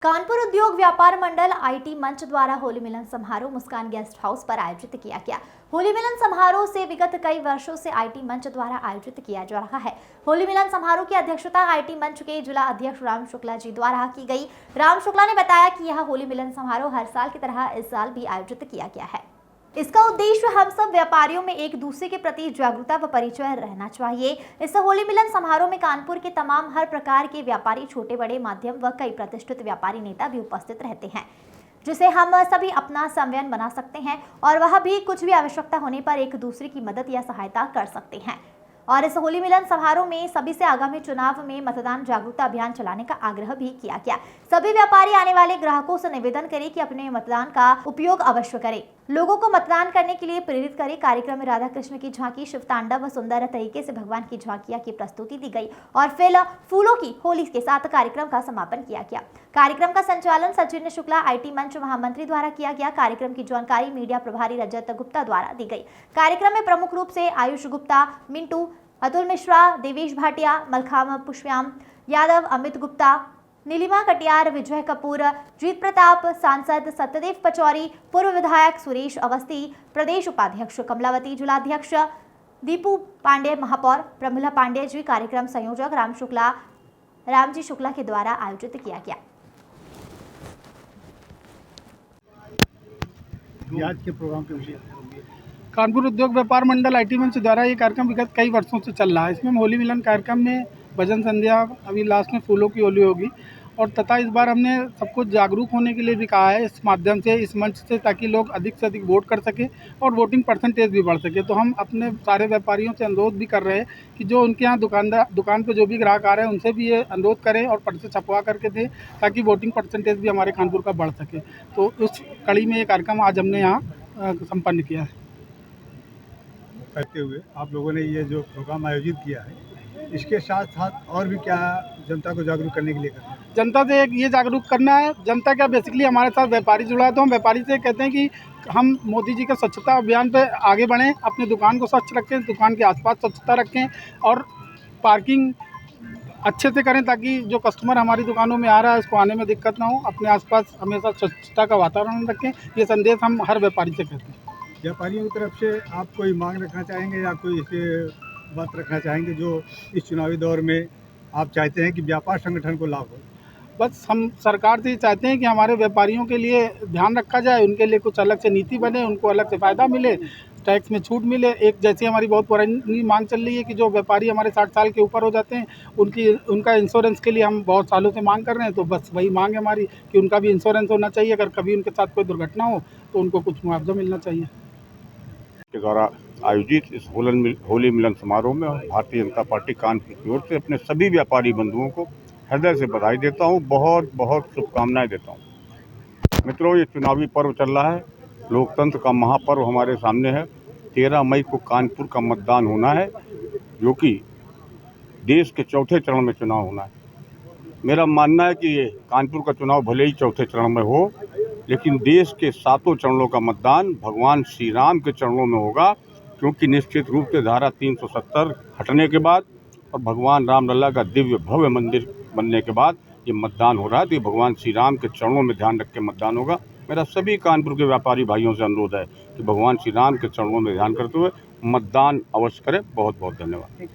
कानपुर उद्योग व्यापार मंडल आईटी मंच द्वारा होली मिलन समारोह मुस्कान गेस्ट हाउस पर आयोजित किया गया। होली मिलन समारोह से विगत कई वर्षों से आईटी मंच द्वारा आयोजित किया जा रहा है। होली मिलन समारोह की अध्यक्षता आईटी मंच के जिला अध्यक्ष राम शुक्ला जी द्वारा की गई। राम शुक्ला ने बताया कि यह होली मिलन समारोह हर साल की तरह इस साल भी आयोजित किया गया है। इसका उद्देश्य हम सब व्यापारियों में एक दूसरे के प्रति जागरूकता व परिचय रहना चाहिए। इस होली मिलन समारोह में कानपुर के तमाम हर प्रकार के व्यापारी, छोटे बड़े, मध्यम व कई प्रतिष्ठित व्यापारी नेता भी उपस्थित रहते हैं, जिसे हम सभी अपना संवेदन बना सकते हैं और वह भी कुछ भी आवश्यकता होने पर एक दूसरे की मदद या सहायता कर सकते हैं। और इस होली मिलन समारोह में सभी से आगामी चुनाव में मतदान जागरूकता अभियान चलाने का आग्रह भी किया गया। सभी व्यापारी आने वाले ग्राहकों से निवेदन करें कि अपने मतदान का उपयोग अवश्य करें, लोगों को मतदान करने के लिए प्रेरित करें। कार्यक्रम में राधा कृष्ण की झांकी, शिव तांडव व सुंदर तरीके से भगवान की झांकियां की प्रस्तुति दी गई और फिर फूलों की होली के साथ कार्यक्रम का समापन किया गया। कार्यक्रम का संचालन सचिन शुक्ला आईटी मंच महामंत्री द्वारा किया गया। कार्यक्रम की जानकारी मीडिया प्रभारी रजत गुप्ता द्वारा दी गई। कार्यक्रम में प्रमुख रूप से आयुष गुप्ता, मिंटू, अतुल मिश्रा, देवेश भाटिया, मलखाम पुष्पयाम यादव, अमित गुप्ता, नीलिमा कटियार, विजय कपूर, जीत प्रताप, सांसद सत्यदेव पचौरी, पूर्व विधायक सुरेश अवस्थी, प्रदेश उपाध्यक्ष कमलावती, जिलाध्यक्ष दीपू पांडे, महापौर प्रमिला पांडे जी, कार्यक्रम संयोजक रामजी शुक्ला के द्वारा आयोजित किया गया। आज के प्रोग्राम के विषय कानपुर उद्योग व्यापार मंडल आईटी मंच द्वारा ये कार्यक्रम विगत कई वर्षों से चल रहा है। इसमें होली मिलन कार्यक्रम में भजन संध्या, अभी लास्ट में फूलों की होली होगी और तथा इस बार हमने सबको जागरूक होने के लिए भी कहा है इस माध्यम से, इस मंच से, ताकि लोग अधिक से अधिक वोट कर सके और वोटिंग परसेंटेज भी बढ़ सके। तो हम अपने सारे व्यापारियों से अनुरोध भी कर रहे हैं कि जो उनके यहाँ दुकान पे जो भी ग्राहक आ रहे हैं उनसे भी ये अनुरोध करें और पर्चे छपवा करके दें, ताकि वोटिंग परसेंटेज भी हमारे कानपुर का बढ़ सके। तो उस कड़ी में ये कार्यक्रम आज हमने यहाँ संपन्न किया है। करते हुए आप लोगों ने ये जो प्रोग्राम आयोजित किया है, इसके साथ साथ और भी क्या जनता को जागरूक करने के लिए करना है? जनता से एक ये जागरूक करना है। जनता क्या, बेसिकली हमारे साथ व्यापारी जुड़ा है, तो हम व्यापारी से कहते हैं कि हम मोदी जी के स्वच्छता अभियान पे आगे बढ़ें, अपनी दुकान को स्वच्छ रखें, दुकान के आसपास स्वच्छता रखें और पार्किंग अच्छे से करें, ताकि जो कस्टमर हमारी दुकानों में आ रहा है उसको आने में दिक्कत ना हो। अपने आसपास हमेशा स्वच्छता का वातावरण रखें, ये संदेश हम हर व्यापारी से कहते हैं। व्यापारियों की तरफ से आप कोई मांग रखना चाहेंगे या कोई इसे बात रखना चाहेंगे जो इस चुनावी दौर में आप चाहते हैं कि व्यापार संगठन को लाभ हो? बस हम सरकार से चाहते हैं कि हमारे व्यापारियों के लिए ध्यान रखा जाए, उनके लिए कुछ अलग से नीति बने, उनको अलग से फ़ायदा मिले, टैक्स में छूट मिले। एक जैसी हमारी बहुत पुरानी मांग चल रही है कि जो व्यापारी हमारे 60 साल के ऊपर हो जाते हैं उनका इंश्योरेंस के लिए हम बहुत सालों से मांग कर रहे हैं। तो बस वही मांग है हमारी कि उनका भी इंश्योरेंस होना चाहिए। अगर कभी उनके साथ कोई दुर्घटना हो तो उनको कुछ मुआवजा मिलना चाहिए। के द्वारा आयोजित इस होली मिलन समारोह में भारतीय जनता पार्टी कानपुर की ओर से अपने सभी व्यापारी बंधुओं को हृदय से बधाई देता हूं, बहुत बहुत शुभकामनाएं देता हूं। मित्रों, ये चुनावी पर्व चल रहा है, लोकतंत्र का महापर्व हमारे सामने है। 13 मई को कानपुर का मतदान होना है, जो कि देश के चौथे चरण में चुनाव होना है। मेरा मानना है कि ये कानपुर का चुनाव भले ही चौथे चरण में हो, लेकिन देश के 7 चरणों का मतदान भगवान श्री राम के चरणों में होगा, क्योंकि निश्चित रूप से धारा 370 हटने के बाद और भगवान रामलला का दिव्य भव्य मंदिर बनने के बाद ये मतदान हो रहा है। तो ये भगवान श्री राम के चरणों में ध्यान रख के मतदान होगा। मेरा सभी कानपुर के व्यापारी भाइयों से अनुरोध है कि भगवान श्री राम के चरणों में ध्यान करते हुए मतदान अवश्य करें। बहुत बहुत धन्यवाद।